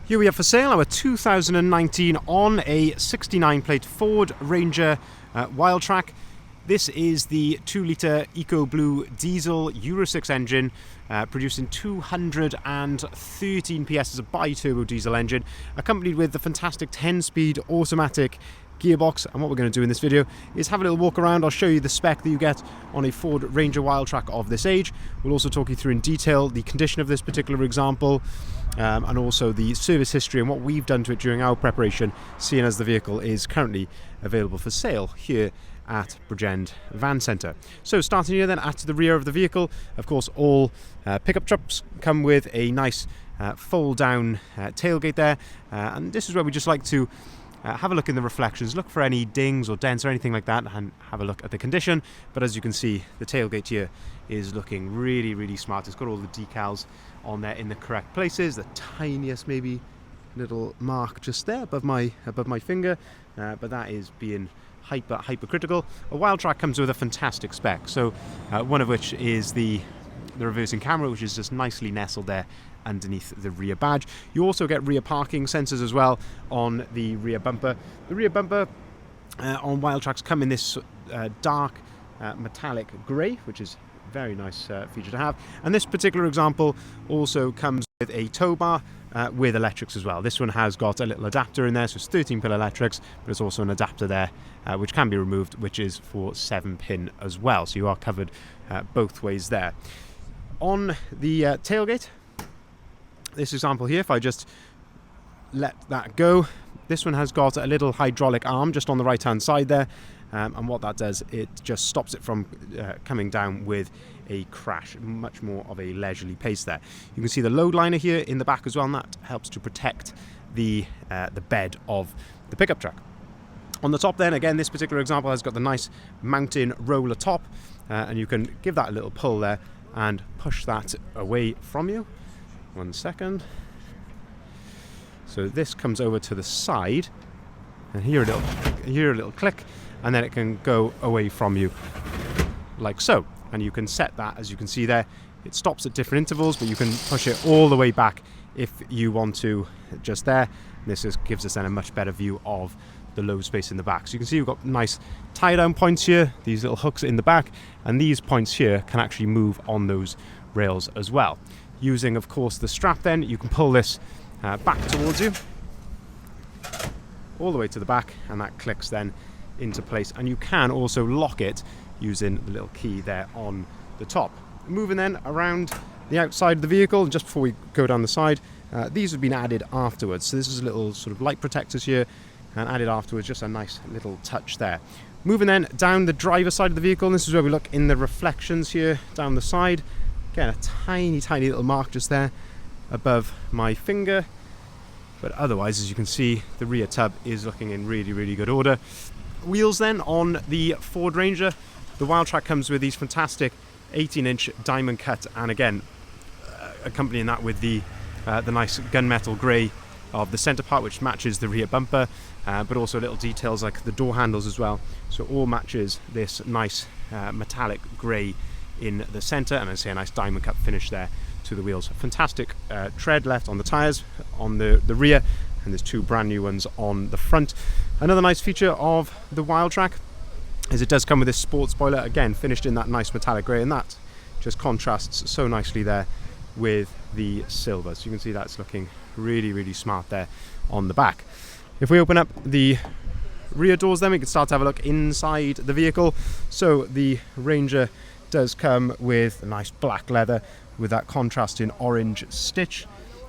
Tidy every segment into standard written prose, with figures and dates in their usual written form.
Here we have for sale our 2019 on a 69 plate Ford Ranger Wildtrak. This is the 2-litre Eco Blue diesel Euro 6 engine producing 213 PS as a BiTurbo diesel engine, accompanied with the fantastic 10-speed automatic gearbox. And what we're going to do in this video is have a little walk around. I'll show you the spec that you get on a Ford Ranger Wildtrak of this age. We'll also talk you through in detail the condition of this particular example, and also the service history and what we've done to it during our preparation, seeing as the vehicle is currently available for sale here at Bridgend Van Centre. So starting here then at the rear of the vehicle, of course all pickup trucks come with a nice fold down tailgate there, and this is where we just like to have a look in the reflections, look for any dings or dents or anything like that, and have a look at the condition. But as you can see, the tailgate here is looking really smart. It's got all the decals on there in the correct places. The tiniest maybe little mark just there above my finger, but that is being hypercritical. A Wildtrak comes with a fantastic spec, so one of which is the reversing camera, which is just nicely nestled there underneath the rear badge. You also get rear parking sensors as well on the rear bumper. The rear bumper on Wildtraks come in this dark metallic grey, which is a very nice feature to have. And this particular example also comes with a tow bar with electrics as well. This one has got a little adapter in there, so it's 13-pin electrics, but there's also an adapter there which can be removed, which is for 7-pin as well. So you are covered both ways there. On the tailgate, this example here, if I just let that go, this one has got a little hydraulic arm just on the right hand side there, and what that does, it just stops it from coming down with a crash, much more of a leisurely pace there. You can see the load liner here in the back as well, and that helps to protect the bed of the pickup truck. On the top then, again, this particular example has got the nice mountain roller top, and you can give that a little pull there and push that away from you. 1 second. So this comes over to the side, and hear a little click, and then it can go away from you like so. And you can set that, as you can see there, it stops at different intervals, but you can push it all the way back if you want to, just there. This gives us then a much better view of the load space in the back. So you can see we've got nice tie down points here, these little hooks in the back, and these points here can actually move on those rails as well. Using, of course, the strap then, you can pull this back towards you, all the way to the back, and that clicks then into place. And you can also lock it using the little key there on the top. Moving then around the outside of the vehicle, just before we go down the side, these have been added afterwards. So this is a little sort of light protectors here, and added afterwards, just a nice little touch there. Moving then down the driver's side of the vehicle, and this is where we look in the reflections here down the side. Again, a tiny little mark just there above my finger, but otherwise, as you can see, the rear tub is looking in really good order. Wheels then on the Ford Ranger, the Wildtrak comes with these fantastic 18-inch diamond cut, and again accompanying that with the nice gunmetal grey of the centre part, which matches the rear bumper, but also little details like the door handles as well. So all matches this nice metallic grey in the centre, and I say a nice diamond cut finish there to the wheels. Fantastic tread left on the tyres on the rear, and there's 2 brand new ones on the front. Another nice feature of the Wildtrak is it does come with this sport spoiler, again finished in that nice metallic grey, and that just contrasts so nicely there with the silver. So you can see that's looking really smart there on the back. If we open up the rear doors then, we can start to have a look inside the vehicle. So the Ranger does come with a nice black leather with that contrasting orange stitch,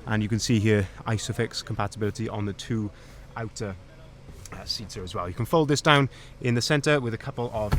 and you can see here Isofix compatibility on the 2 outer seats here as well. You can fold this down in the center with a couple of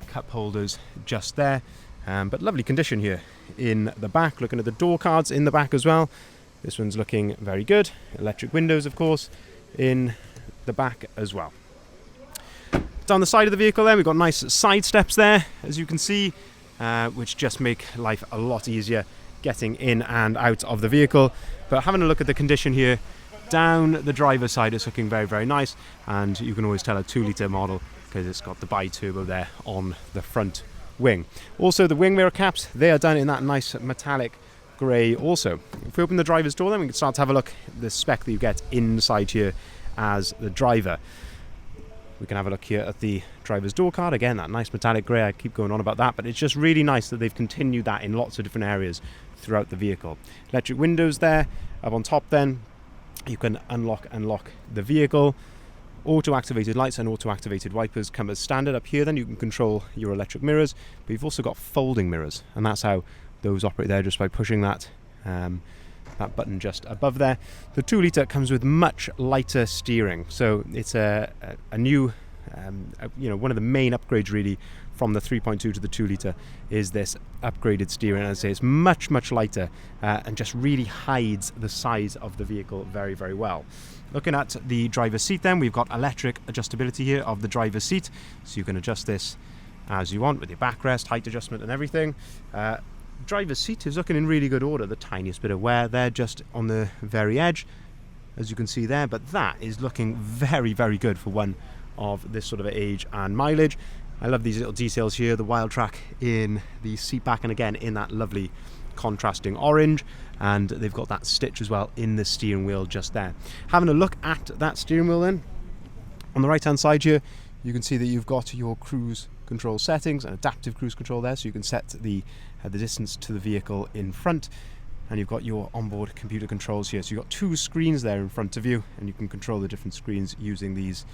cup holders just there, but lovely condition here in the back. Looking at the door cards in the back as well, this one's looking very good. Electric windows, of course, in the back as well. Down the side of the vehicle then, we've got nice side steps there, as you can see, which just make life a lot easier getting in and out of the vehicle. But having a look at the condition here, down the driver's side, it's looking very nice, and you can always tell a 2-litre model because it's got the BiTurbo there on the front wing. Also the wing mirror caps, they are done in that nice metallic grey also. If we open the driver's door, then we can start to have a look at the spec that you get inside here as the driver. We can have a look here at the driver's door card. Again, that nice metallic grey. I keep going on about that, but it's just really nice that they've continued that in lots of different areas throughout the vehicle. Electric windows there. Up on top then, you can unlock and lock the vehicle. Auto-activated lights and auto-activated wipers come as standard. Up here then you can control your electric mirrors, but you've also got folding mirrors, and that's how those operate there, just by pushing that that button just above there. The 2 litre comes with much lighter steering, so it's a new one of the main upgrades really from the 3.2 to the 2 litre is this upgraded steering. As I say, it's much lighter and just really hides the size of the vehicle very, very well. Looking at the driver's seat then, we've got electric adjustability here of the driver's seat, so you can adjust this as you want with your backrest, height adjustment and everything. Driver's seat is looking in really good order. The tiniest bit of wear there just on the very edge, as you can see there, but that is looking very, very good for one of this sort of age and mileage. I love these little details here, the Wildtrak in the seat back, and again in that lovely contrasting orange, and they've got that stitch as well in the steering wheel just there. Having a look at that steering wheel then, on the right hand side here you can see that you've got your cruise control settings and adaptive cruise control there, so you can set the distance to the vehicle in front, and you've got your onboard computer controls here, so you've got 2 screens there in front of you, and you can control the different screens using these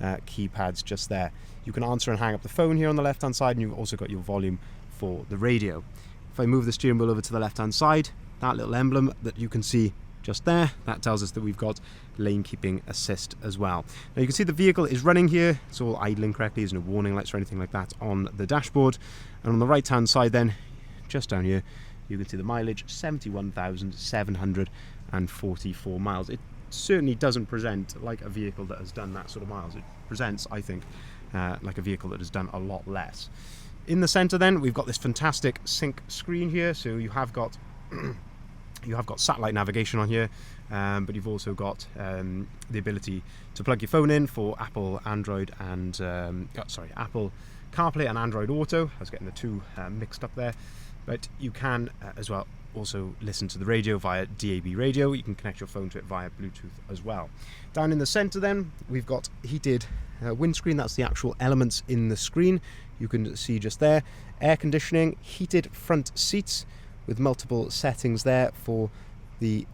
keypads just there. You can answer and hang up the phone here on the left hand side, and you've also got your volume for the radio. If I move the steering wheel over to the left hand side, that little emblem that you can see just there, that tells us that we've got lane keeping assist as well. Now you can see the vehicle is running here, it's all idling correctly, there's no warning lights or anything like that on the dashboard. And on the right hand side then, just down here, you can see the mileage, 71,744 miles. It certainly doesn't present like a vehicle that has done that sort of miles. It presents, I think, like a vehicle that has done a lot less. In the center then, we've got this fantastic sync screen here, so you have got satellite navigation on here, but you've also got the ability to plug your phone in for Apple, Android, and Apple CarPlay and Android Auto. I was getting the two mixed up there, but you can as well also listen to the radio via DAB radio. You can connect your phone to it via Bluetooth as well. Down in the center then, we've got heated windscreen. That's the actual elements in the screen. You can see just there, air conditioning, heated front seats with multiple settings there for the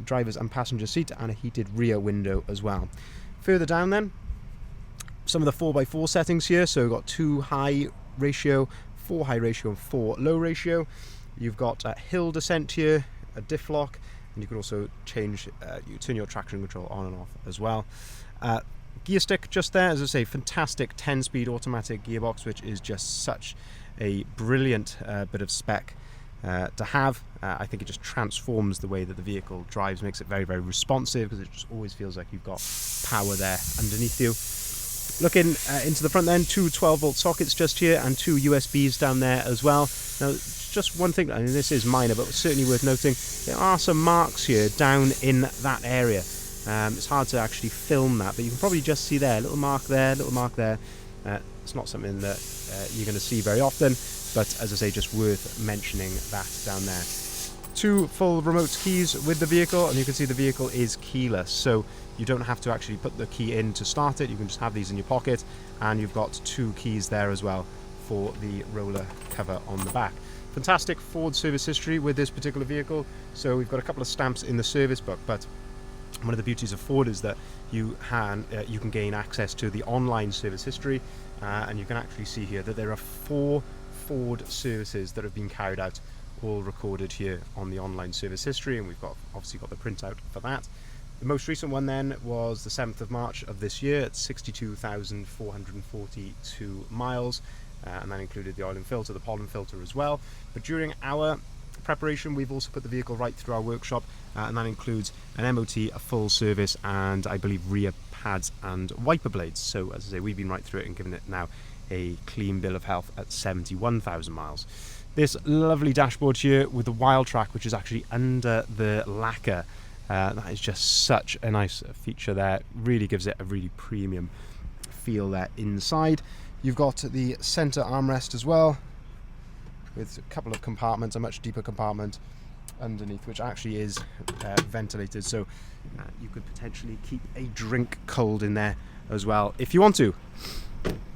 driver's and passenger seat, and a heated rear window as well. Further down then, some of the 4x4 settings here. So we've got 2 high ratio, 4 high ratio and 4 low ratio. You've got a hill descent here, a diff lock, and you can also change, you turn your traction control on and off as well. Gear stick just there, as I say, fantastic 10-speed automatic gearbox, which is just such a brilliant bit of spec to have. I think it just transforms the way that the vehicle drives, makes it very, very responsive, because it just always feels like you've got power there underneath you. Looking into the front then, 2 12-volt sockets just here and 2 USBs down there as well. Now, just one thing, I mean, this is minor, but certainly worth noting, there are some marks here down in that area. It's hard to actually film that, but you can probably just see there, a little mark there, little mark there. It's not something that you're going to see very often, but as I say, just worth mentioning that down there. 2 full remote keys with the vehicle, and you can see the vehicle is keyless, so you don't have to actually put the key in to start it. You can just have these in your pocket, and you've got 2 keys there as well for the roller cover on the back. Fantastic Ford service history with this particular vehicle. So we've got a couple of stamps in the service book, but one of the beauties of Ford is that you can gain access to the online service history, and you can actually see here that there are 4 Ford services that have been carried out, all recorded here on the online service history, and we've got obviously got the printout for that. The most recent one then was the 7th of March of this year at 62,442 miles, and that included the oil and filter, the pollen filter as well. But during our preparation, we've also put the vehicle right through our workshop, and that includes an MOT, a full service, and I believe rear pads and wiper blades. So as I say, we've been right through it and given it now a clean bill of health at 71,000 miles. This lovely dashboard here with the Wildtrak, which is actually under the lacquer, that is just such a nice feature there. Really gives it a really premium feel there inside. You've got the center armrest as well, with a couple of compartments, a much deeper compartment, underneath, which actually is ventilated, so you could potentially keep a drink cold in there as well if you want to.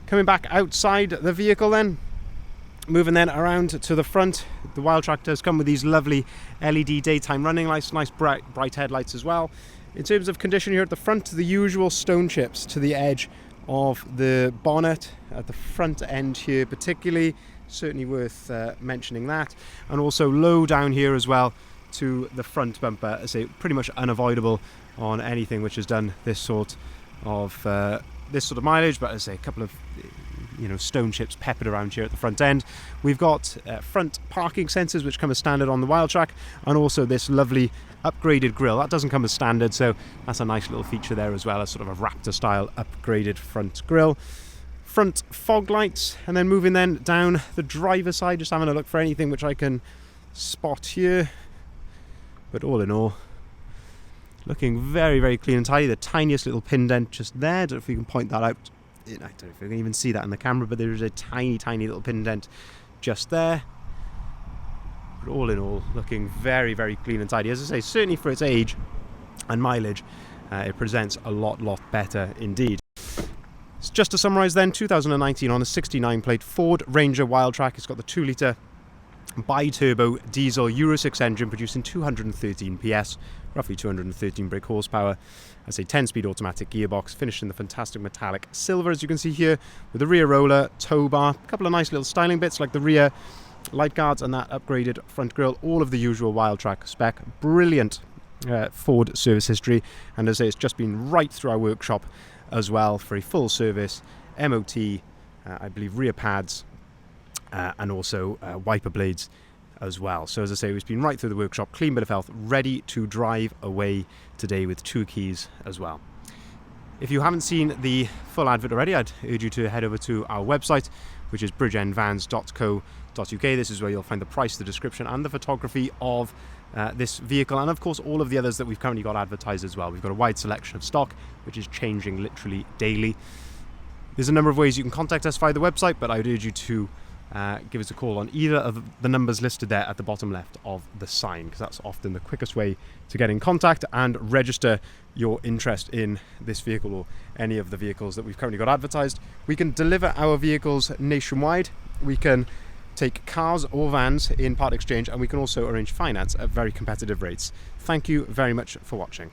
Coming back outside the vehicle then, moving then around to the front, the Wildtrak does come with these lovely LED daytime running lights, nice bright headlights as well. In terms of condition here at the front, the usual stone chips to the edge of the bonnet at the front end here particularly, certainly worth mentioning that, and also low down here as well to the front bumper. I say pretty much unavoidable on anything which has done this sort of mileage, but as I say, a couple of stone chips peppered around here at the front end. We've got front parking sensors which come as standard on the Wildtrak, and also this lovely upgraded grille. That doesn't come as standard, so that's a nice little feature there as well, as sort of a Raptor style upgraded front grille. Front fog lights, and then moving then down the driver's side, just having a look for anything which I can spot here. But all in all, looking very, very clean and tidy. The tiniest little pin dent just there. I don't know if you can point that out. I don't know if you can even see that in the camera, but there is a tiny, tiny little pin dent just there. But all in all, looking very, very clean and tidy. As I say, certainly for its age and mileage, it presents a lot better indeed. So just to summarise then, 2019 on a 69 plate Ford Ranger Wildtrak. It's got the 2-litre BiTurbo diesel Euro 6 engine producing 213 PS, roughly 213 brake horsepower. As a 10-speed automatic gearbox, finished in the fantastic metallic silver, as you can see here, with the rear roller, tow bar, a couple of nice little styling bits like the rear light guards and that upgraded front grille, all of the usual Wildtrak spec. Brilliant Ford service history, and as I say, it's just been right through our workshop as well for a full service, MOT, I believe rear pads, and also wiper blades as well. So as I say, it's been right through the workshop, clean bit of health, ready to drive away today with 2 keys as well. If you haven't seen the full advert already, I'd urge you to head over to our website, which is bridgeendvans.co.uk. This is where you'll find the price, the description, and the photography of this vehicle, and of course all of the others that we've currently got advertised as well. We've got a wide selection of stock, which is changing literally daily. There's a number of ways you can contact us via the website, but I would urge you to give us a call on either of the numbers listed there at the bottom left of the sign, because that's often the quickest way to get in contact and register your interest in this vehicle or any of the vehicles that we've currently got advertised. We can deliver our vehicles nationwide. We can take cars or vans in part exchange, and we can also arrange finance at very competitive rates. Thank you very much for watching.